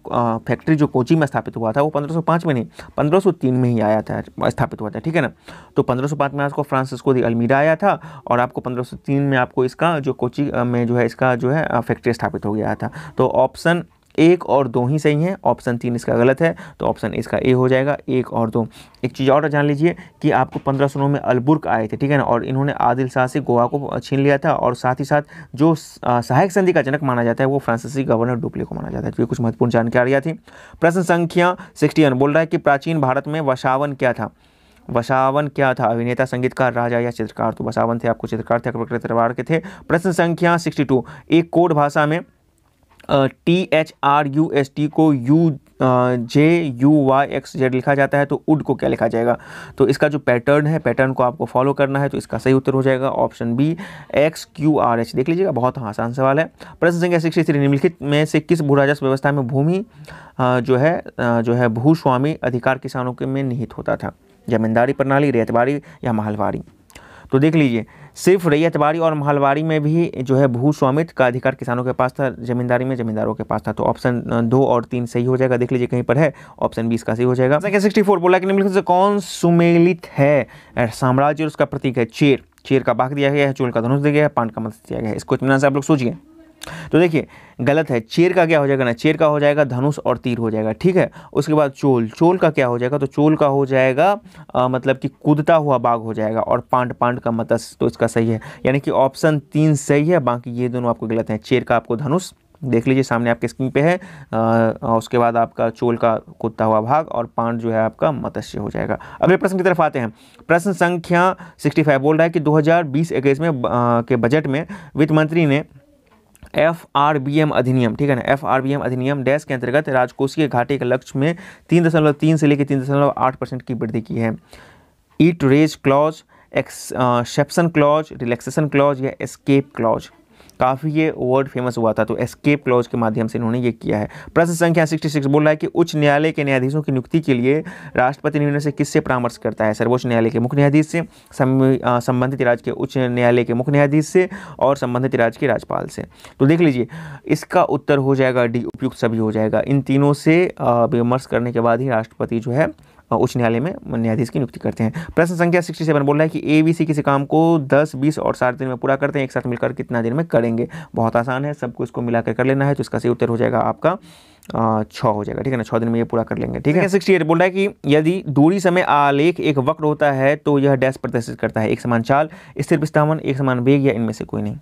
फैक्ट्री जो कोच्चि में स्थापित हुआ था वो 1505 में नहीं 1503 में ही आया था, स्थापित हुआ था, ठीक है ना। तो 1505 में आपको फ्रांसिस्को दी अल्मीडा आया था और आपको 1503 में आपको इसका जो कोच्चि में जो है इसका जो है फैक्ट्री स्थापित हो गया था। तो ऑप्शन 1 और 2 ही सही हैं, ऑप्शन 3 इसका गलत है, तो ऑप्शन इसका ए हो जाएगा, 1 और 2। एक चीज़ और जान लीजिए कि आपको 1509 में अलबुर्क आए थे, ठीक है ना, और इन्होंने आदिल शाह से गोवा को छीन लिया था और साथ ही साथ जो सहायक संधि का जनक माना जाता है वो फ्रांसीसी गवर्नर डुप्ले को माना जाता है। तो ये कुछ महत्वपूर्ण जानकारियाँ थी। प्रश्न संख्या 61 बोल रहा है कि प्राचीन भारत में वसावन क्या था? वसावन क्या था? अभिनेता, संगीतकार, राजा या चित्रकार? तो वसावन थे आपको चित्रकार थे, तलवार के थे। प्रश्न संख्या 62 एक कोड भाषा में THRUST को UJUYXZ लिखा जाता है, तो उड को क्या लिखा जाएगा? तो इसका जो पैटर्न है, पैटर्न को आपको फॉलो करना है, तो इसका सही उत्तर हो जाएगा ऑप्शन बी XQRH। देख लीजिएगा, बहुत आसान सवाल है। प्रश्न संख्या 63 निम्नलिखित में से किस भू राजस्व व्यवस्था में भूमि जो है भूस्वामी अधिकार किसानों के में निहित होता था? जमींदारी प्रणाली, रैयतवाड़ी या महलवाड़ी? तो देख लीजिए, सिर्फ रैयतवाड़ी और महलवाड़ी में भी जो है भू स्वामित्व का अधिकार किसानों के पास था, जमींदारी में जमींदारों के पास था। तो ऑप्शन 2 और 3 सही हो जाएगा, देख लीजिए कहीं पर है, ऑप्शन 20 का सही हो जाएगा। 64 बोला कि निम्नलिखित से कौन सुमेलित है? साम्राज्य और उसका प्रतीक है चेर, चेर का बाघ दिया गया है, चोल का धनुष दिया गया है, पांड का मत्स्य दिया गया है। इसको इत्मीनान से आप लोग सोचिए। तो देखिए गलत है, चेर का क्या हो जाएगा ना, चेर का हो जाएगा धनुष और तीर हो जाएगा, ठीक है। उसके बाद चोल, चोल का क्या हो जाएगा? तो चोल का हो जाएगा मतलब कि कूदता हुआ बाघ हो जाएगा, और पांड, पांड का मत्स्य, तो इसका सही है, यानी कि ऑप्शन 3 सही है, बाकी ये दोनों आपको गलत हैं। चेर का आपको धनुष देख लीजिए सामने आपके स्क्रीन पे है, उसके बाद आपका चोल का कूदता हुआ भाग और पांड जो है आपका मत्स्य हो जाएगा। अगले प्रश्न की तरफ आते हैं। प्रश्न संख्या 65 बोल रहा है कि 2020-21 में के बजट में वित्त मंत्री ने FRBM अधिनियम, ठीक है ना, FRBM अधिनियम डैश के अंतर्गत राजकोषीय घाटे के लक्ष्य में 3.3 से लेकर 3.8% की वृद्धि की है। ईट रेज clause, exception clause, relaxation clause या एस्केप क्लॉज? काफ़ी ये वर्ड फेमस हुआ था, तो एस्केप क्लॉज के माध्यम से इन्होंने ये किया है। प्रश्न संख्या 66 बोल रहा है कि उच्च न्यायालय के न्यायाधीशों की नियुक्ति के लिए राष्ट्रपति निम्न से किससे परामर्श करता है? सर्वोच्च न्यायालय के मुख्य न्यायाधीश से, संबंधित राज्य के उच्च न्यायालय के मुख्य न्यायाधीश से और संबंधित राज्य के राज्यपाल से। तो देख लीजिए इसका उत्तर हो जाएगा डी, उपयुक्त सभी हो जाएगा। इन तीनों से विमर्श करने के बाद ही राष्ट्रपति जो है उच्च न्यायालय में न्यायाधीश की नियुक्ति करते हैं। प्रश्न संख्या 67 बोल रहा है कि ABC किसी काम को 10, 20 और 60 दिन में पूरा करते हैं, एक साथ मिलकर कितना दिन में करेंगे? बहुत आसान है, सबको इसको मिलाकर कर लेना है, तो इसका सही उत्तर हो जाएगा आपका 6 हो जाएगा, ठीक है ना, 6 दिन में ये पूरा कर लेंगे, ठीक है। 68 बोल रहा है कि यदि दूरी समय आलेख एक वक्र होता है तो यह डैश प्रदर्शित करता है? एक समान चाल, स्थिर विस्थापन, एक समान वेग या इनमें से कोई नहीं?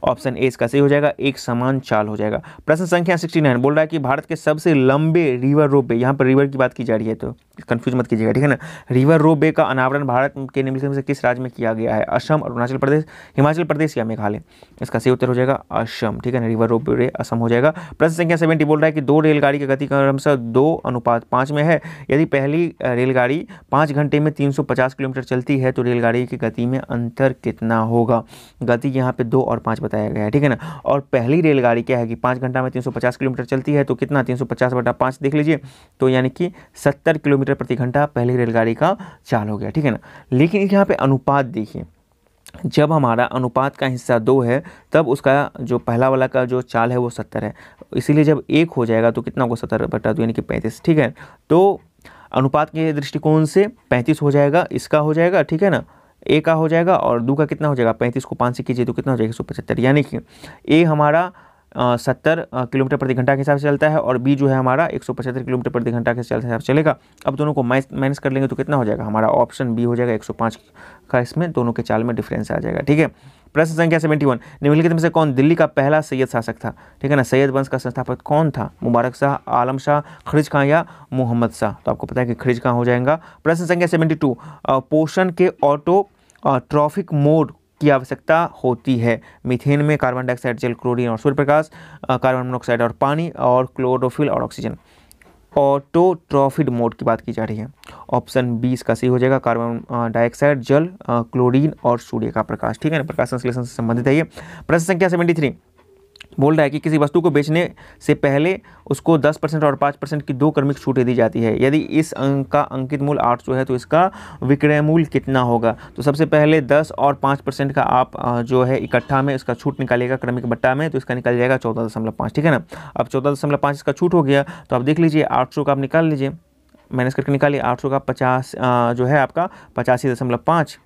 ऑप्शन ए इसका सही हो जाएगा, एक समान चाल हो जाएगा। प्रश्न संख्या 69 बोल रहा है कि भारत के सबसे लंबे रिवर रोपवे, यहाँ पर रिवर की बात की जा रही है तो कंफ्यूज मत कीजिएगा, ठीक है ना। रिवर रोपवे का अनावरण भारत के निम्नलिखित में से किस राज्य में किया गया है? असम, अरुणाचल प्रदेश, हिमाचल प्रदेश या मेघालय? इसका सही उत्तर हो जाएगा असम, ठीक है ना, रिवर रोपवे असम हो जाएगा। प्रश्न संख्या 70 बोल रहा है कि 2 रेलगाड़ी की गति क्रमशः 2:5 में है। यदि पहली रेलगाड़ी 5 घंटे में 350 किलोमीटर चलती है तो रेलगाड़ी की गति में अंतर कितना होगा? गति यहाँ पे 2 और 5 बताया गया है, ठीक है ना। और पहली रेलगाड़ी क्या है कि 5 घंटा में 350 किलोमीटर चलती है, तो कितना 350/5 देख लीजिए, तो यानी कि 70 किलोमीटर प्रति घंटा पहली रेलगाड़ी का चाल हो गया, ठीक है ना। लेकिन यहाँ पे अनुपात देखिए, जब हमारा अनुपात का हिस्सा 2 है तब उसका जो पहला वाला का जो चाल है वो 70 है, इसीलिए जब 1 हो जाएगा तो कितना होगा 70/2 यानी कि 35, ठीक है। तो अनुपात के दृष्टिकोण से 35 हो जाएगा, इसका हो जाएगा, ठीक है ना, ए का हो जाएगा, और 2 का कितना हो जाएगा 35 को 5 से कीजिए तो कितना हो जाएगा 175, यानी कि ए हमारा 70 किलोमीटर प्रति घंटा के हिसाब से चलता है और बी जो है हमारा 175 किलोमीटर प्रति घंटा के हिसाब से चलेगा। अब दोनों को माइनस कर लेंगे तो कितना हो जाएगा, हमारा ऑप्शन बी हो जाएगा 105 का, इसमें दोनों के चाल में डिफरेंस आ जाएगा। ठीक है, प्रश्न संख्या 71, निम्नलिखित में से कौन दिल्ली का पहला सैयद शासक था? ठीक है ना, सैयद वंश का संस्थापक कौन था? मुबारक शाह, आलम शाह, खिलजी खां या मोहम्मद शाह? तो आपको पता है कि खिलजी खां हो जाएगा। प्रश्न संख्या 72, पोषण के ऑटोट्रॉफिक मोड की आवश्यकता होती है? मीथेन में कार्बन डाइऑक्साइड, जल, क्लोरीन और सूर्य प्रकाश, कार्बन मोनोऑक्साइड और पानी, और क्लोरोफिल और ऑक्सीजन। ऑटोट्रॉफिक मोड की बात की जा रही है। ऑप्शन 20 का सही हो जाएगा, कार्बन डाइऑक्साइड, जल, क्लोरीन और सूर्य का प्रकाश। ठीक है ना, प्रकाश संश्लेषण से संबंधित है ये। प्रश्न संख्या 73 बोल रहा है कि किसी वस्तु को बेचने से पहले उसको 10% और 5% की 2 क्रमिक छूटें दी जाती है। यदि इस अंक का अंकित मूल्य 800 है तो इसका विक्रय मूल्य कितना होगा? तो सबसे पहले 10 और 5% का आप जो है इकट्ठा में इसका छूट निकालिएगा क्रमिक बट्टा में, तो इसका निकल जाएगा 14.5। ठीक है ना, अब 14.5 इसका छूट हो गया, तो आप देख लीजिए 800 का आप निकाल लीजिए, माइनस करके निकालिए 800 का 50 जो है आपका 85.5,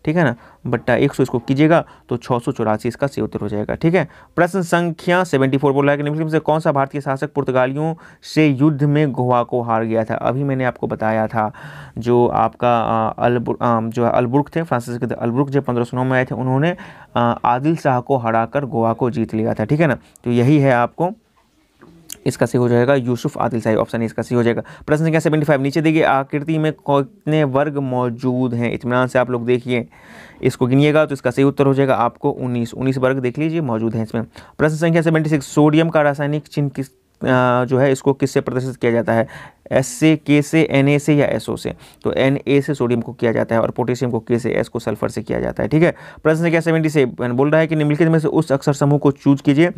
ठीक है ना, बट्टा 100 इसको कीजिएगा तो 684 इसका सही उत्तर हो जाएगा। ठीक है, प्रश्न संख्या 74 बोल रहा है कि निम्नलिखित में से कौन सा भारतीय शासक पुर्तगालियों से युद्ध में गोवा को हार गया था? अभी मैंने आपको बताया था, जो आपका जो अलबुर्क थे, फ्रांसीसी के अलबुर्क जो 1509 में आए थे, उन्होंने आदिल शाह को हराकर गोवा को जीत लिया था। ठीक है ना, तो यही है, आपको इसका सही हो जाएगा यूसुफ आदिल शाही, ऑप्शन इसका सही हो जाएगा। प्रश्न संख्या 75, नीचे देखिए आकृति में कितने वर्ग मौजूद हैं? इत्मीनान से आप लोग देखिए, इसको गिनिएगा तो इसका सही उत्तर हो जाएगा आपको 19 वर्ग देख लीजिए मौजूद हैं इसमें। प्रश्न संख्या 76, सोडियम का रासायनिक चिन्ह किस जो है इसको किससे प्रदर्शित किया जाता है? एस से, के से, Na से या SO से? तो Na से सोडियम को किया जाता है और पोटेशियम को K से, S को सल्फर से किया जाता है। ठीक है, प्रश्न संख्या 77 बोल रहा है कि निम्नलिखित में से उस अक्षर समूह को चूज कीजिए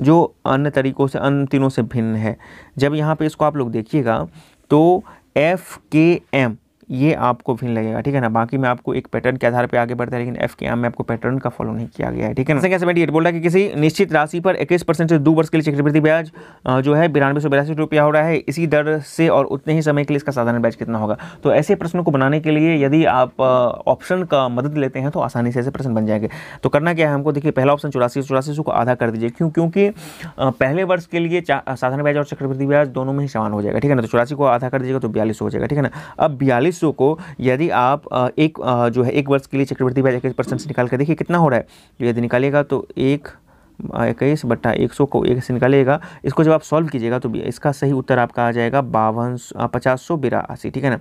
जो अन्य तरीकों से, अन्य तीनों से भिन्न है। जब यहाँ पे इसको आप लोग देखिएगा तो FKM ये आपको भिन्न लगेगा। ठीक है ना, बाकी में आपको एक पैटर्न के आधार पे आगे बढ़ता है, लेकिन FKM में आपको पैटर्न का फॉलो नहीं किया गया है। ठीक है ना, संख्या 78 बोल रहा है कि किसी निश्चित राशि पर 21% से 2 वर्ष के लिए चक्रवृद्धि ब्याज जो है 9282 रुपया हो रहा है, इसी दर से और उतने ही समय के लिए इसका साधारण ब्याज कितना होगा? तो ऐसे प्रश्नों को बनाने के लिए यदि आप ऑप्शन का मदद लेते हैं तो आसानी से ऐसे प्रश्न बन जाएंगे। तो करना क्या है हमको, देखिए पहला ऑप्शन 84 को आधा कर दीजिए, क्योंकि पहले वर्ष के लिए साधारण ब्याज और चक्रवृद्धि ब्याज दोनों में ही समान हो जाएगा। ठीक है ना, तो 84 को आधा कर दीजिएगा तो 42 हो जाएगा। ठीक है ना, अब 42 को यदि आप जो है 1 वर्ष के लिए चक्रवृद्धि ब्याज 21% से निकाल कर देखिए कितना हो रहा है। यदि निकालिएगा तो 21 बट्टा 100 को 1 से निकालिएगा, इसको जब आप सॉल्व कीजिएगा तो इसका सही उत्तर आपका आ जाएगा 5582। ठीक है ना,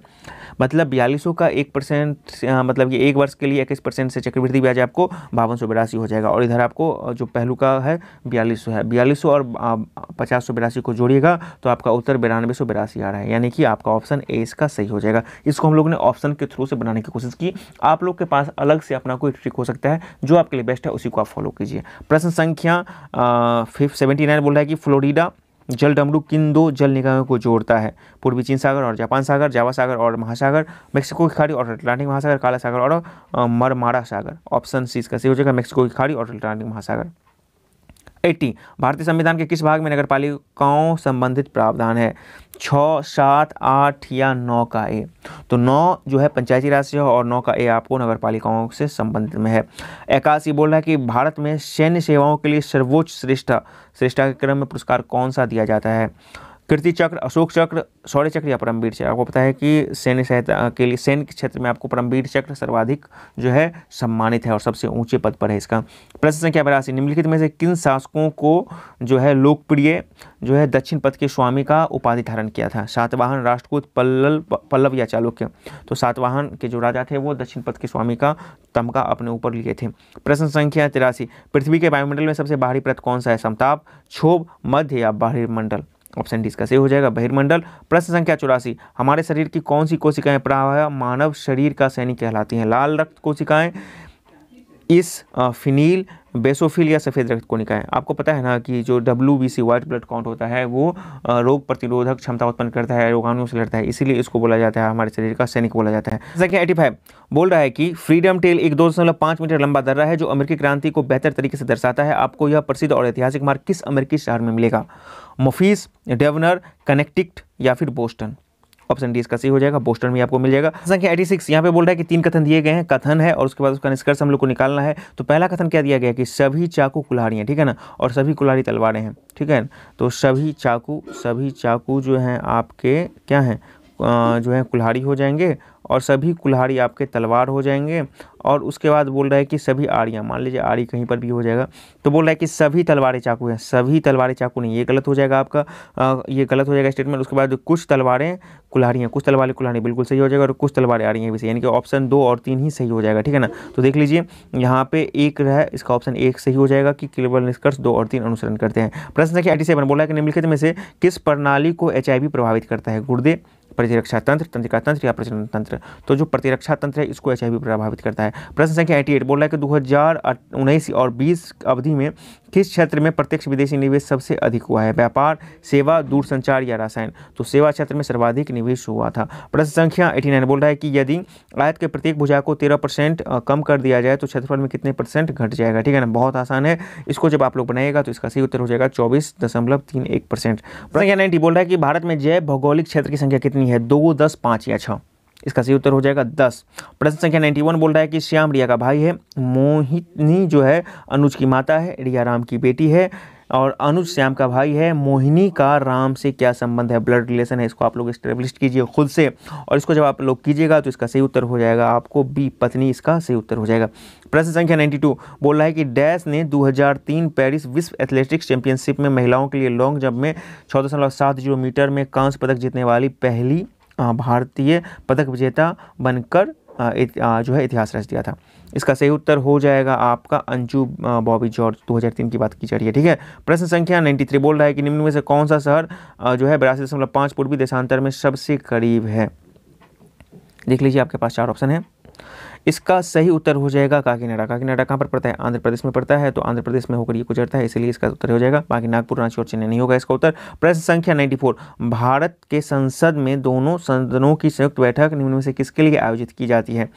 मतलब 4200 का 1% मतलब ये 1 वर्ष के लिए 21% से चक्रवृद्धि ब्याज आपको 5282 हो जाएगा, और इधर आपको जो पहलू का है 4200 है, 4200 और 5082 को जोड़िएगा तो आपका उत्तर 9282 आ रहा है, यानी कि आपका ऑप्शन ए इसका सही हो जाएगा। इसको हम लोग ने ऑप्शन के थ्रू से बनाने की कोशिश की। आप लोग के पास अलग से अपना कोई ट्रिक हो सकता है, जो आपके लिए बेस्ट है उसी को आप फॉलो कीजिए। प्रश्न संख्या 79 बोल रहा है कि फ्लोरिडा जल डमरू किन 2 जल निकायों को जोड़ता है? पूर्वी चीन सागर और जापान सागर, जावा सागर और महासागर, मेक्सिको की खाड़ी और अटलांटिक महासागर, काला सागर और मरमारा सागर। ऑप्शन सी इसका सही हो जाएगा, मेक्सिको की खाड़ी और अटलांटिक महासागर। 80 भारतीय संविधान के किस भाग में नगरपालिकाओं संबंधित प्रावधान है? 6, 7, 8 या 9 का ए? तो 9 जो है पंचायती राज से और 9 का ए आपको नगरपालिकाओं से संबंधित में है। 81 बोल रहा है कि भारत में सैन्य सेवाओं के लिए सर्वोच्च श्रेष्ठता के क्रम में पुरस्कार कौन सा दिया जाता है? कीर्ति चक्र, अशोक चक्र, शौर्य चक्र या परमवीर चक्र? आपको पता है कि सैन्य सहायता के लिए सैन्य के क्षेत्र में आपको परमवीर चक्र सर्वाधिक जो है सम्मानित है और सबसे ऊंचे पद पर है इसका। प्रश्न संख्या 82 निम्नलिखित में से किन शासकों को जो है लोकप्रिय जो है दक्षिण पथ के स्वामी का उपाधि धारण किया था? सातवाहन, राष्ट्रकूट, पल्लव या चालुक्य? तो सातवाहन के जो राजा थे वो दक्षिण पथ के स्वामी का तमगा अपने ऊपर लिए थे। प्रश्न संख्या 83 पृथ्वी के वायुमंडल में सबसे बाहरी परत कौन सा है? समताप, क्षोभ, मध्य या बहिर्मंडल? ऑप्शन डी इसका सही हो जाएगा, बहिर्मंडल। प्रश्न संख्या 84 हमारे शरीर की कौन सी कोशिकाएं प्रायः मानव शरीर का सैनिक कहलाती हैं? लाल रक्त कोशिकाएं, फिनील, बेसोफिल या सफ़ेद रक्त कोशिकाएं? आपको पता है ना कि जो WBC व्हाइट ब्लड काउंट होता है वो रोग प्रतिरोधक क्षमता उत्पन्न करता है, रोगाणुओं से लड़ता है, इसीलिए इसको बोला जाता है हमारे शरीर का सैनिक बोला जाता है। संख्या 85 बोल रहा है कि फ्रीडम टेल एक 2.5 मीटर लंबा दर्रा है जो अमेरिकी क्रांति को बेहतर तरीके से दर्शाता है। आपको यह प्रसिद्ध और ऐतिहासिक मार्ग किस अमेरिकी शहर में मिलेगा? मफीस, डेवनर, कनेक्टिकट या फिर बोस्टन? ऑप्शन डी इसका सही हो जाएगा, पोस्टर में आपको मिल जाएगा। संख्या 86 यहाँ पे बोल रहा है कि 3 कथन दिए गए हैं, कथन है और उसके बाद उसका निष्कर्ष हम लोग को निकालना है। तो पहला कथन क्या दिया गया कि सभी चाकू कुल्हाड़ी हैं, ठीक है ना, और सभी कुल्हाड़ी तलवारें हैं, ठीक है। तो सभी चाकू जो हैं आपके क्या हैं, जो है कुल्हाड़ी हो जाएंगे और सभी कुल्हाड़ी आपके तलवार हो जाएंगे। और उसके बाद बोल रहा है कि सभी आड़ियाँ, मान लीजिए आड़ी कहीं पर भी हो जाएगा, तो बोल रहा है कि सभी तलवारें चाकू हैं, सभी तलवारें चाकू नहीं, ये गलत हो जाएगा आपका, ये गलत हो जाएगा स्टेटमेंट। उसके बाद कुछ तलवारें कुल्हाड़ियाँ, कुछ तलवारें कुल्हाड़ी बिल्कुल सही हो जाएगा और कुछ तलवारें आड़ियाँ भी सही, यानी कि ऑप्शन 2 और 3 ही सही हो जाएगा, ठीक है ना। तो देख लीजिए यहाँ पे एक है, इसका ऑप्शन 1 सही हो जाएगा कि केवल निष्कर्ष 2 और 3 अनुसरण करते हैं। प्रश्न संख्या 87 बोला है कि निम्नलिखित में से किस प्रणाली को HIV प्रभावित करता है, गुर्दे, प्रतिरक्षा तंत्र, तंत्रिका तंत्र या प्रजनन तंत्र। तो जो प्रतिरक्षा तंत्र है इसको HIV प्रभावित करता है। प्रश्न संख्या 88 बोल रहा है कि 2019 और 20 अवधि में किस क्षेत्र में प्रत्यक्ष विदेशी निवेश सबसे अधिक हुआ है, व्यापार, सेवा, दूरसंचार या रसायन। तो सेवा क्षेत्र में सर्वाधिक निवेश हुआ था। प्रश्न संख्या 89 बोल रहा है कि यदि आयत के प्रत्येक भुजा को 13% कम कर दिया जाए तो क्षेत्रफल में कितने % घट जाएगा, ठीक है ना। बहुत आसान है, इसको जब आप लोग बनाइएगा तो इसका सही उत्तर हो जाएगा 24.31%। प्रश्न 90 बोल रहा है कि भारत में जैव भौगोलिक क्षेत्र की संख्या कितनी है, 2, 10, 5 या 6। इसका सही उत्तर हो जाएगा 10। प्रश्न संख्या 91 बोल रहा है कि श्याम रिया का भाई है, मोहिनी जो है अनुज की माता है, रिया राम की बेटी है और अनुज श्याम का भाई है, मोहिनी का राम से क्या संबंध है, ब्लड रिलेशन है। इसको आप लोग एस्टेब्लिश कीजिए खुद से और इसको जब आप लोग कीजिएगा तो इसका सही उत्तर हो जाएगा आपको बी, पत्नी इसका सही उत्तर हो जाएगा। प्रश्न संख्या 92 बोल रहा है कि डैश ने 2003 पेरिस विश्व एथलेटिक्स चैंपियनशिप में महिलाओं के लिए लॉन्ग जंप में 6.70 मीटर में कांस्य पदक जीतने वाली पहली भारतीय पदक विजेता बनकर जो है इतिहास रच दिया था। इसका सही उत्तर हो जाएगा आपका अंजू बॉबी जॉर्ज, 2003 की बात की जा रही है, ठीक है। प्रश्न संख्या 93 बोल रहा है कि निम्न में से कौन सा शहर जो है 82.5 पूर्वी देशांतर में सबसे करीब है। देख लीजिए आपके पास 4 ऑप्शन है, इसका सही उत्तर हो जाएगा काकीनाडा। काकीनाडा कहाँ पर पड़ता है, आंध्र प्रदेश में पड़ता है, तो आंध्र प्रदेश में होकर ये गुजरता है, इसलिए इसका उत्तर हो जाएगा। बाकी नागपुर, रांची और चेन्नई नहीं होगा इसका उत्तर। प्रश्न संख्या 94 भारत के संसद में दोनों सदनों की संयुक्त बैठक निम्न में से किसके लिए आयोजित की जाती है।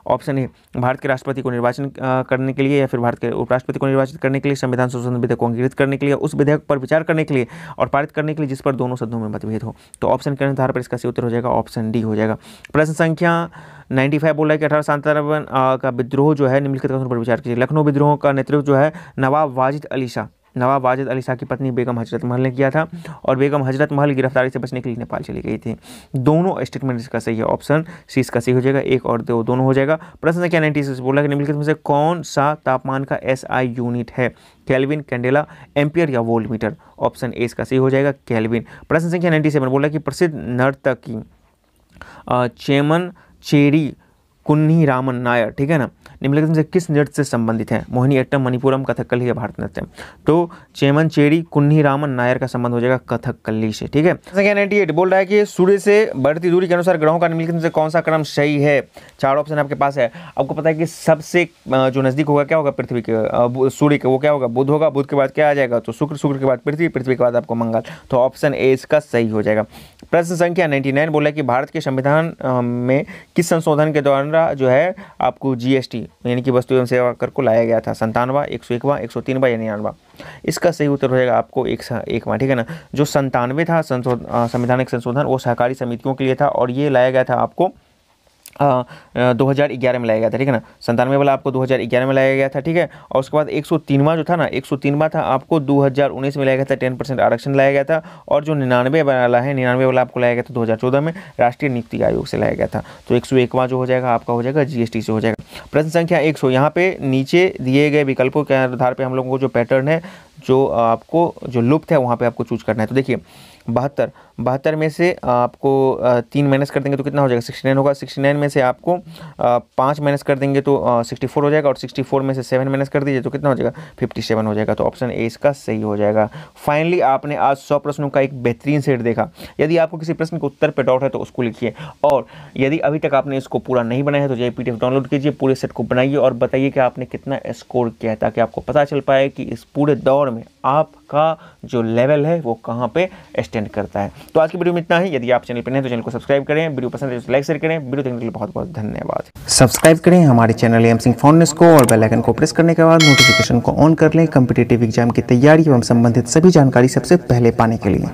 ऑप्शन ए भारत के राष्ट्रपति को निर्वाचन करने के लिए या फिर भारत के उपराष्ट्रपति को निर्वाचित करने के लिए, संविधान संशोधन विधेयक को अंगीकृत करने के लिए, उस विधेयक पर विचार करने के लिए और पारित करने के लिए जिस पर दोनों सदनों में मतभेद हो। तो ऑप्शन के आधार पर इसका सही उत्तर हो जाएगा ऑप्शन डी हो जाएगा। प्रश्न संख्या 95 बोल रहा है कि 1857 का विद्रोह जो है निम्नलिखित कथनों पर विचार कीजिए। लखनऊ विद्रोह का नेतृत्व जो है नवाब वाजिद अली शाह की पत्नी बेगम हजरत महल ने किया था और बेगम हजरत महल गिरफ्तारी से बचने के लिए नेपाल चली गई थी। दोनों स्टेटमेंट इसका सही है, ऑप्शन सी इसका सही हो जाएगा, 1 और 2 दोनों हो जाएगा। प्रश्न संख्या 96 बोला कि निम्नलिखित में से कौन सा तापमान का SI यूनिट है, केल्विन, कैंडेला, एम्पियर या वोल्टमीटर। ऑप्शन ए इसका सही हो जाएगा केल्विन। प्रश्न संख्या 97 बोला कि प्रसिद्ध नर्तकी चेमन चेरी कुन्नी रामन नायर, ठीक है ना, निम्नलिखित में से किस नृत्य से संबंधित है, मोहिनीअट्टम, मणिपुरम, कथकली या भारतनाट्यम। तो चेमनचेरी कुन्नी रामन नायर का संबंध हो जाएगा कथकली से, ठीक है। संख्या 98 बोल रहा है कि सूर्य से बढ़ती दूरी के अनुसार ग्रहों का निम्नलिखित में से कौन सा क्रम सही है। 4 ऑप्शन आपके पास है। आपको पता है कि सबसे जो नजदीक होगा क्या होगा, पृथ्वी के सूर्य के, वो क्या होगा, बुध होगा। बुध के बाद क्या आ जाएगा, तो शुक्र, शुक्र के बाद पृथ्वी, पृथ्वी के बाद आपको मंगल। तो ऑप्शन ए इसका सही हो जाएगा। प्रश्न संख्या 99 बोला कि भारत के संविधान में किस संशोधन के द्वारा जो है आपको GST यानी कि वस्तु एवं सेवा कर को लाया गया था, 97वां, 101वां, 103वां या 99वां। इसका सही उत्तर हो जाएगा आपको 1वां, ठीक है ना। जो 97 था संवैधानिक संशोधन, वो सहकारी समितियों के लिए था और ये लाया गया था आपको 2011 में लाया गया था, ठीक है ना। 97 वाला आपको 2011 में लाया गया था, ठीक है। और उसके बाद 103वां जो था ना, 103वां था आपको 2019 में लाया गया था, 10% आरक्षण लाया गया था। और जो 99 वाला है, 99 वाला आपको लाया गया था 2014 में, राष्ट्रीय नियुक्ति आयोग से लाया गया था। तो 101वां जो हो जाएगा आपका हो जाएगा GST से हो जाएगा। प्रश्न संख्या 100 यहाँ पे नीचे दिए गए विकल्पों के आधार पर हम लोगों को जो पैटर्न है, जो आपको जो लुप्त है वहाँ पे आपको चूज करना है। तो देखिए 72 में से आपको 3 माइनस कर देंगे तो कितना हो जाएगा, 69 होगा। 69 में से आपको 5 माइनस कर देंगे तो 64 हो जाएगा और 64 में से 7 माइनस कर दीजिए तो कितना हो जाएगा, 57 हो जाएगा। तो ऑप्शन ए इसका सही हो जाएगा। फाइनली आपने आज 100 प्रश्नों का एक बेहतरीन सेट देखा। यदि आपको किसी प्रश्न के उत्तर पर डाउट है तो उसको लिखिए, और यदि अभी तक आपने इसको पूरा नहीं बनाया है तो जाइए PDF डाउनलोड कीजिए, पूरे सेट को बनाइए और बताइए कि आपने कितना स्कोर किया है, ताकि आपको पता चल पाए कि इस पूरे दौर में आपका जो लेवल है वो कहाँ पे स्टैंड करता है। तो आज की वीडियो में इतना ही। यदि आप चैनल पर नए हैं तो चैनल को सब्सक्राइब करें, वीडियो पसंद है तो लाइक शेयर करें। वीडियो देखने के लिए बहुत बहुत धन्यवाद। सब्सक्राइब करें हमारे चैनल एम सिंह फाउंडेशन को और बेल आइकन को प्रेस करने के बाद नोटिफिकेशन को ऑन कर लें कॉम्पिटिटिव एग्जाम की तैयारी एवं संबंधित सभी जानकारी सबसे पहले पाने के लिए।